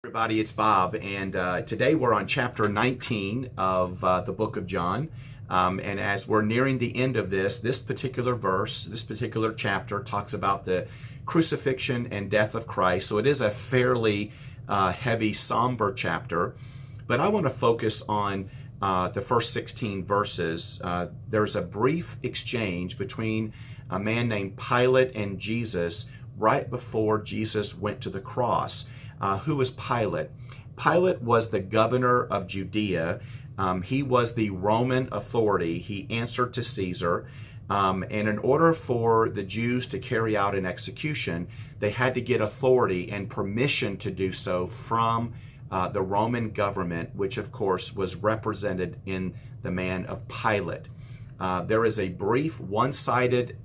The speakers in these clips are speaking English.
Everybody, it's Bob, and today we're on chapter 19 of the book of John. And as we're nearing the end of this particular verse, this particular chapter talks about the crucifixion and death of Christ. So it is a fairly heavy, somber chapter. But I want to focus on the first 16 verses. There's a brief exchange between a man named Pilate and Jesus right before Jesus went to the cross. Who was Pilate? Pilate was the governor of Judea. He was the Roman authority. He answered to Caesar. And in order for the Jews to carry out an execution, they had to get authority and permission to do so from the Roman government, which of course was represented in the man of Pilate. There is a brief one-sided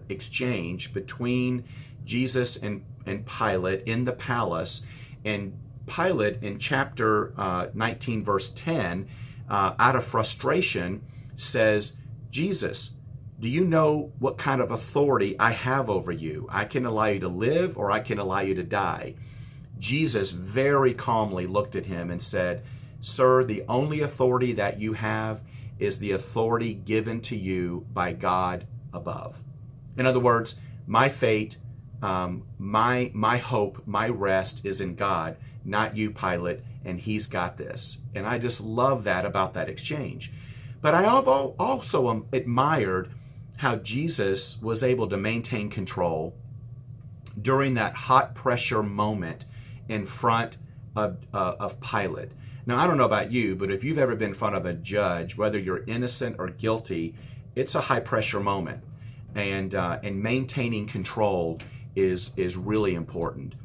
exchange between Jesus and Pilate in the palace. And Pilate, in chapter 19, verse 10, out of frustration, says, Jesus, do you know what kind of authority I have over you? I can allow you to live or I can allow you to die. Jesus very calmly looked at him and said, Sir, the only authority that you have is the authority given to you by God above. In other words, my fate, my hope, my rest is in God, not you, Pilate, and he's got this. And I just love that about that exchange. But I also admired how Jesus was able to maintain control during that hot pressure moment in front of Pilate. Now, I don't know about you, but if you've ever been in front of a judge, whether you're innocent or guilty, it's a high pressure moment. And maintaining control is really important.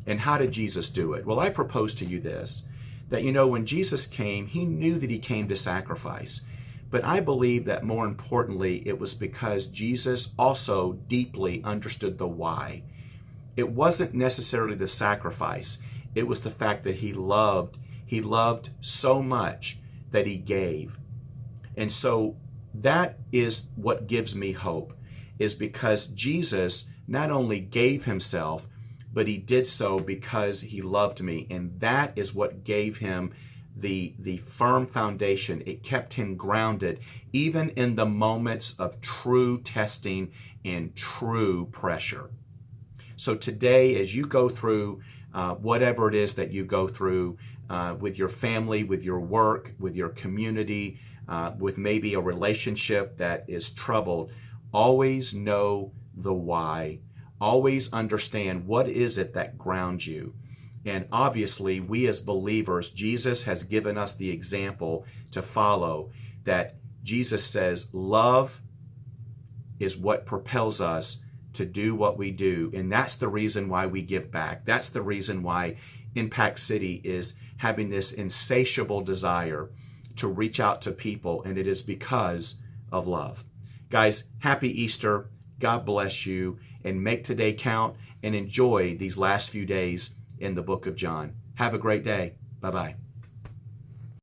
And how did Jesus do it? Well, I propose to you this, that when Jesus came, he knew that he came to sacrifice. But I believe that more importantly, it was because Jesus also deeply understood the why. It wasn't necessarily the sacrifice. It was the fact that he loved so much that he gave. And so that is what gives me hope, is because Jesus not only gave himself, but he did so because he loved me. And that is what gave him the firm foundation. It kept him grounded, even in the moments of true testing and true pressure. So today, as you go through whatever it is that you go through with your family, with your work, with your community, with maybe a relationship that is troubled, always know the why. Always understand what is it that grounds you. And obviously, we as believers, Jesus has given us the example to follow, that Jesus says love is what propels us to do what we do. And that's the reason why we give back. That's the reason why Impact City is having this insatiable desire to reach out to people. And it is because of love. Guys, happy Easter. God bless you, and make today count and enjoy these last few days in the book of John. Have a great day. Bye-bye.